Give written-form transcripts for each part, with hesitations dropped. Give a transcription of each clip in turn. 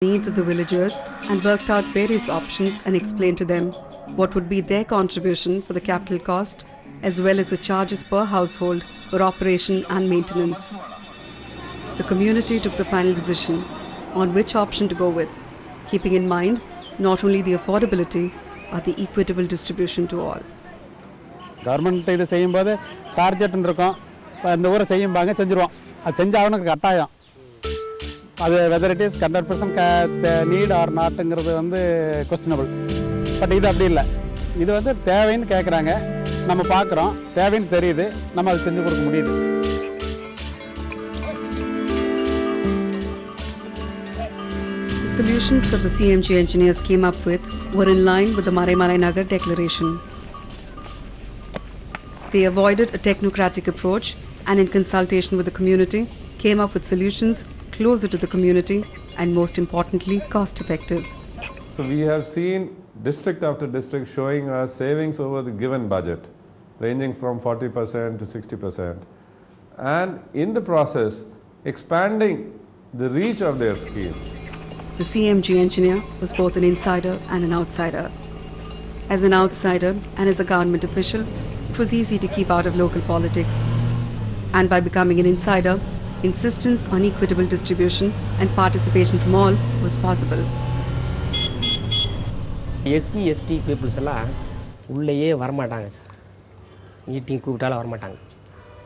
needs of the villagers and worked out various options and explained to them what would be their contribution for the capital cost as well as the charges per household for operation and maintenance. The community took the final decision on which option to go with, keeping in mind not only the affordability but the equitable distribution to all. Government இதை செய்யும்போது target இருக்கும் இந்த ஊரை செய்யும்பாங்க செஞ்சுருவோம் அது செஞ்சாகணும் கட்டாயம் அது whether it is 100% need or நாட்டுங்கிறது வந்து கொஸ்டினபிள் பட் இது அப்படி இல்லை இது வந்து தேவைன்னு கேட்குறாங்க நம்ம பார்க்குறோம் தேவைன்னு தெரியுது நம்ம அதை செஞ்சு கொடுக்க முடியுது. The solutions that the CMG engineers came up with were in line with the Maraimalai Nagar Declaration. They avoided a technocratic approach and in consultation with the community came up with solutions closer to the community and most importantly cost effective. So we have seen district after district showing us savings over the given budget ranging from 40% to 60% and in the process expanding the reach of their schemes. The CMG engineer was both an insider and an outsider. As an outsider and as a government official, it was easy to keep out of local politics. And by becoming an insider, insistence on equitable distribution and participation from all was possible. SC/ST peoples எல்லாம் உள்ளேயே வரமாட்டாங்க sir. Meeting கூப்பிட்டாலும் வரமாட்டாங்க.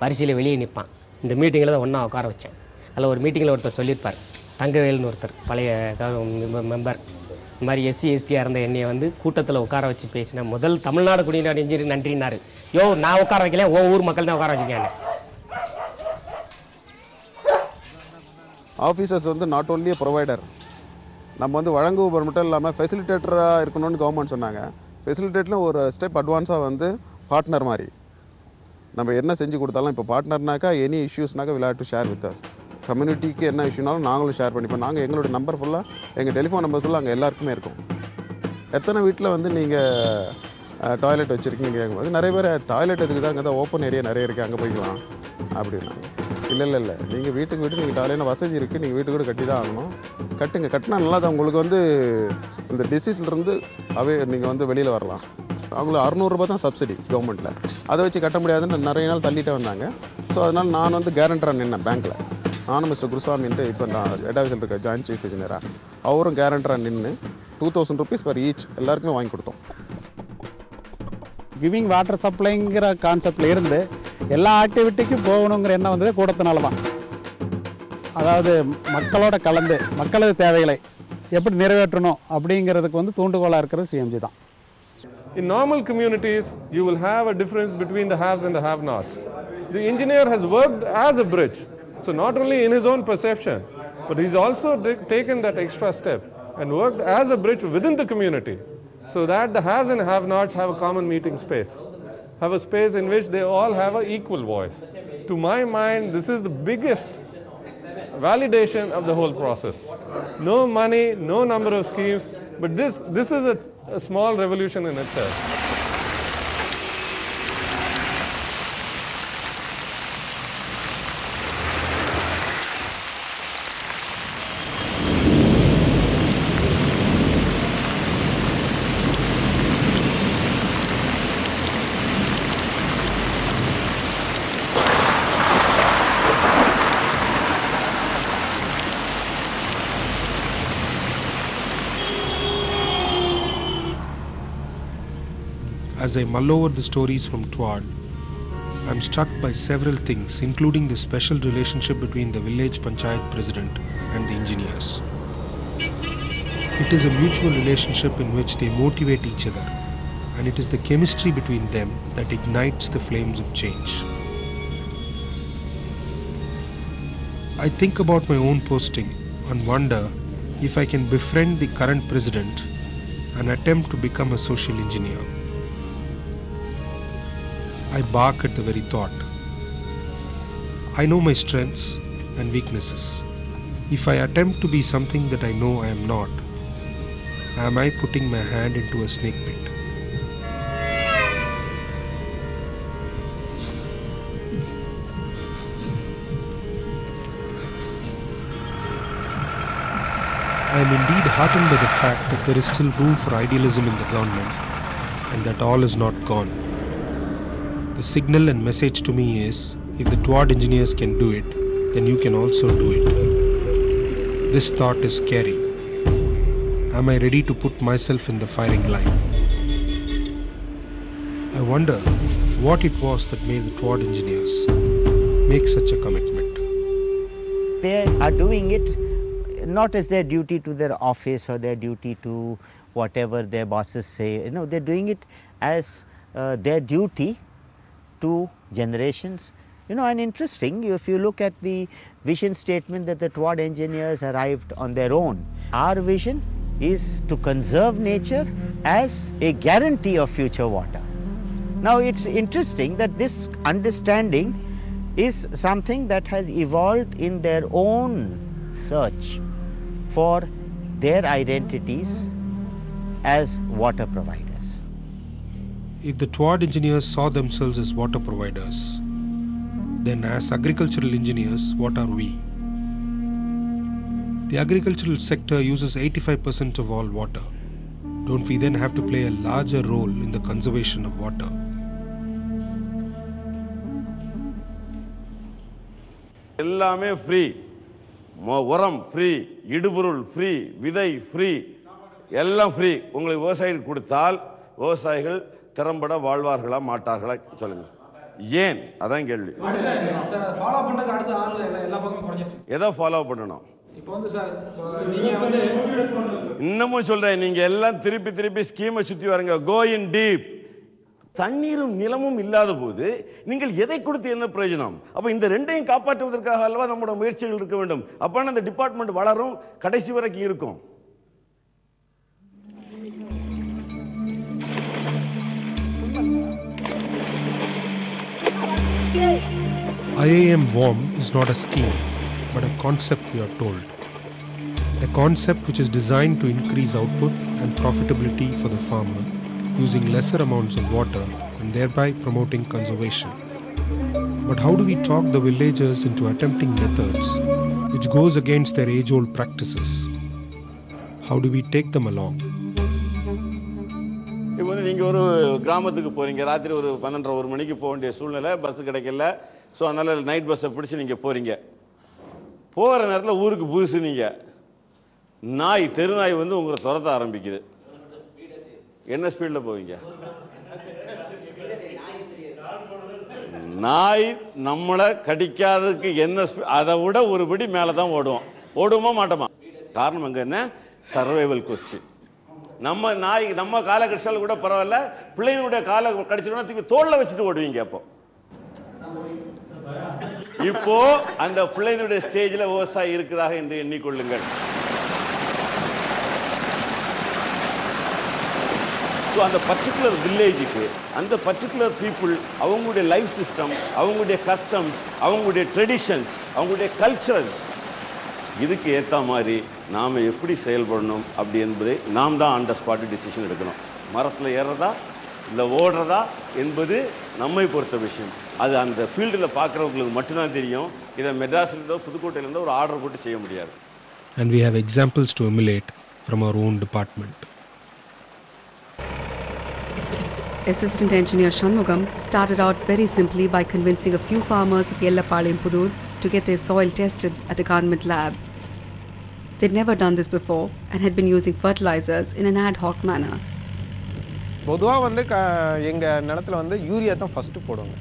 பரிசையில் வெளியே நிற்பான். இந்த மீட்டிங்கில் தான் ஒன்றா உட்கார வச்சேன். அதில் ஒரு மீட்டிங்கில் ஒருத்தர் சொல்லியிருப்பார், தங்கவேல்னு ஒருத்தர் பழைய மெம்பர். இந்த மாதிரி SC/STயாக இருந்த என்னையை வந்து கூட்டத்தில் உட்கார வச்சு பேசின முதல் தமிழ்நாடு குடிநீர் இன்ஜினியர் நன்றினார். யோ நான் உட்கார வைக்கல, ஓ ஊர் மக்கள் தான் உட்கார வச்சுருக்காங்க. ஆஃபீஸர்ஸ் வந்து நாட் ஓன்லி ப்ரொவைடர், நம்ம வந்து வழங்குபவர் மட்டும் இல்லாமல் ஃபெசிலிட்டேட்டராக இருக்கணும்னு கவர்மெண்ட் சொன்னாங்க. ஃபெசிலிட்டேட்டில் ஒரு ஸ்டெப் அட்வான்ஸாக வந்து பார்ட்னர் மாதிரி நம்ம என்ன செஞ்சு கொடுத்தாலும் இப்போ பார்ட்னர்னாக்கா எனி இஷ்யூஸ்னாக்கா will have to share with us. கம்யூனிட்டிக்கு என்ன இஷ்யூனாலும் நாங்களும் ஷேர் பண்ணிப்போம். நாங்கள் எங்களுடைய நம்பர் ஃபுல்லாக எங்கள் டெலிஃபோன் நம்பர் ஃபுல்லாக அங்கே எல்லாருக்குமே இருக்கும். எத்தனை வீட்டில் வந்து நீங்கள் டாய்லெட் வச்சுருக்கீங்க கேட்கும்போது நிறைய பேர் டாய்லெட் எதுக்கு தான் அங்கே தான் ஓப்பன் ஏரியா நிறைய இருக்குது அங்கே போய்க்கலாம் அப்படின்னாங்க. இல்லை நீங்கள் வீட்டுக்கு நீங்கள் டாய்லெட் வசதி இருக்குது, நீங்கள் வீட்டுக்கு கூட கட்டி தான் ஆகணும். கட்டினா நல்லா தான் உங்களுக்கு வந்து இந்த டிசீஸ்லேருந்து நீங்கள் வந்து வெளியில் வரலாம். அவங்களுக்கு 600 ரூபா தான் சப்சிடி கவர்மெண்ட்டில், அதை வச்சு கட்ட முடியாதுன்னு நிறைய நாள் தள்ளிட்டே வந்தாங்க. ஸோ அதனால் நான் வந்து கேரண்டராக நின்னேன் பேங்க்கில். நானும் மிஸ்டர் குருசாமின்ட்டு இப்போ நான் ஹெட் ஆஃபீஸில் இருக்க ஜாயின்ட் சீஃப் இன்ஜினியராக அவரும் கேரண்டராக நின்று 2000 rupees per each எல்லாருக்குமே வாங்கி கொடுத்தோம். கிவிங் வாட்டர் சப்ளைங்கிற கான்செப்டில் இருந்து எல்லா ஆக்டிவிட்டிக்கும் போகணுங்கிற எண்ணம் வந்தது கூட்டத்தினால தான். அதாவது மக்களோட கலந்து மக்களது தேவைகளை எப்படி நிறைவேற்றணும் அப்படிங்கிறதுக்கு வந்து தூண்டுகோலாக இருக்கிறது சிஎம்ஜி தான். In normal communities, you will have a difference between the haves and the have-nots. The engineer has worked as a bridge, so not only in his own perception, but he's also taken that extra step and worked as a bridge within the community, so that the haves and have-nots have a common meeting space, have a space in which they all have an equal voice. To my mind, this is the biggest validation of the whole process. No money, no number of schemes, but this is a small revolution in itself. As I mull over the stories from Twad, I am struck by several things, including the special relationship between the village panchayat president and the engineers. It is a mutual relationship in which they motivate each other, and it is the chemistry between them that ignites the flames of change. I think about my own posting and wonder if I can befriend the current president and attempt to become a social engineer. I bark at the very thought. I know my strengths and weaknesses. If I attempt to be something that I know I am not, am I putting my hand into a snake pit? I am indeed heartened by the fact that there is still room for idealism in the government and that all is not gone. The signal and message to me is, if the TWAD engineers can do it, then you can also do it. This thought is scary. Am I ready to put myself in the firing line? I wonder what it was that made the TWAD engineers make such a commitment. They are doing it not as their duty to their office or their duty to whatever their bosses say. You know, they're doing it as their duty to generations. You know, and interesting, if you look at the vision statement that the TWAD engineers arrived on their own, our vision is to conserve nature as a guarantee of future water. Now, it's interesting that this understanding is something that has evolved in their own search for their identities as water providers. If the TWAD engineers saw themselves as water providers, then as agricultural engineers, what are we? The agricultural sector uses 85% of all water. Don't we then have to play a larger role in the conservation of water? எல்லாமே free, உரம் free, இடுபொருள் free, விதை free, எல்லாம் free. உங்களுக்கு விவசாயிகள் கொடுத்தால் விவசாயிகள் திறம்பட வாழ்வார்களா மாட்டார்களா சொல்லுங்க. ஏன்? அதான் கேள்வி. எதை ஃபாலோ பண்ணணும்? இன்னமும் சொல்றேன், நீங்க எல்லாம் திருப்பி திருப்பி ஸ்கீமை சுத்தி வரங்க. கோ இன் டீப். தண்ணீரும் நிலமும் இல்லாத போது நீங்கள் எதை கொடுத்து என்ன பிரயோஜனம்? அப்ப இந்த ரெண்டையும் காப்பாற்றுவதற்காக அல்லவா நம்முடைய முயற்சிகள் இருக்க வேண்டும். அப்ப அந்த டிபார்ட்மெண்ட் வளரும், கடைசி வரைக்கும் இருக்கும். IIM WARM is not a scheme, but a concept, we are told. A concept which is designed to increase output and profitability for the farmer, using lesser amounts of water and thereby promoting conservation. But how do we talk the villagers into attempting methods which goes against their age-old practices? How do we take them along? இப்போ வந்து நீங்கள் ஒரு கிராமத்துக்கு போகிறீங்க, ராத்திரி ஒரு 12-1 மணிக்கு போக வேண்டிய சூழ்நிலை, பஸ்ஸு கிடைக்கல. ஸோ அதனால் நைட் பஸ்ஸை பிடிச்சி நீங்கள் போகிறீங்க. போகிற நேரத்தில் ஊருக்கு புதுசு, நீங்கள் நாய், தெருநாய் வந்து உங்களை துரத்த ஆரம்பிக்குது. என்ன ஸ்பீடில் போவீங்க? நாய் நம்மளை கடிக்காததுக்கு என்ன அதை விட ஒரு படி மேலே தான் ஓடுவோம். ஓடுவோமா மாட்டோமா? காரணம் அங்கே என்ன? Survival question. நம்ம நாய் நம்ம காலை கடிச்சாலும் கூட பரவாயில்ல, பிள்ளைங்களுடைய காலை கடிச்சிட்டோம்னா தூக்கி தோளில் வச்சுட்டு ஓடுவீங்க. இப்போ அந்த பிள்ளைங்களுடைய ஸ்டேஜில் விவசாயி இருக்கிறாங்க என்று எண்ணிக்கொள்ளுங்கள். ஸோ அந்த பர்டிகுலர் வில்லேஜுக்கு, அந்த பர்டிகுலர் பீப்புள், அவங்களுடைய லைஃப் சிஸ்டம், அவங்களுடைய கஸ்டம்ஸ், அவங்களுடைய ட்ரெடிஷன்ஸ், அவங்களுடைய கல்ச்சரல்ஸ், இதுக்கு ஏற்ற மாதிரி நாம் எப்படி செயல்படணும் அப்படி என்பதை நாம் தான் ஆன் த ஸ்பாட் டிசிஷன் எடுக்கணும். மரத்தில் ஏறுறதா இல்லை ஓடுறதா என்பது நம்மை பொறுத்த விஷயம். அது அந்த ஃபீல்டில் பார்க்குறவங்களுக்கு மட்டும்தான் தெரியும். இதை மெட்ராஸ்லேருந்தோ புதுக்கோட்டையிலேருந்தோ ஒரு ஆர்டர் போட்டு செய்ய முடியாது. And we have examples to emulate from our own department. Assistant Engineer Shanmugam started out very simply by convincing a few farmers of Yellapalayam to get their soil tested at a government lab. They'd never done this before and had been using fertilizers in an ad hoc manner. பொதுவாக வந்து எங்கள் நிலத்தில் வந்து urea தான் first போடுவாங்க.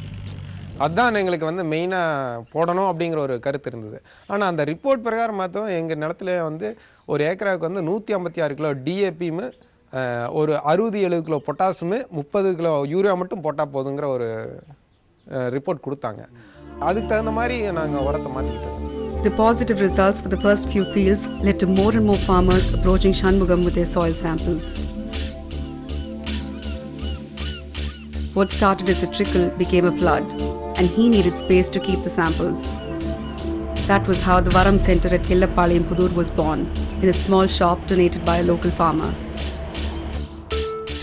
அதுதான் எங்களுக்கு வந்து மெயினாக போடணும் அப்படிங்கிற ஒரு கருத்து இருந்தது. ஆனால் அந்த ரிப்போர்ட் பிரகாரம் பார்த்தோம், எங்கள் நிலத்துல வந்து ஒரு ஏக்கராவுக்கு வந்து 156 கிலோ டிஏபியும், ஒரு 60-70 கிலோ பொட்டாசுமு, 30 கிலோ யூரியா மட்டும் போட்டால் போதுங்கிற ஒரு ரிப்போர்ட் கொடுத்தாங்க. அதுக்கு தகுந்த மாதிரி நாங்கள் உரத்தை மாற்றிக்கிட்டோம். The positive results for the first few fields led to more and more farmers approaching Shanmugam with their soil samples. What started as a trickle became a flood, and he needed space to keep the samples. That was how the Varam Center at Yellapalayam was born, in a small shop donated by a local farmer.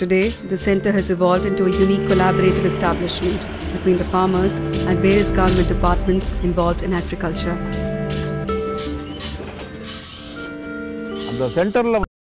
Today, the center has evolved into a unique collaborative establishment between the farmers and various government departments involved in agriculture. அந்த சென்டரில்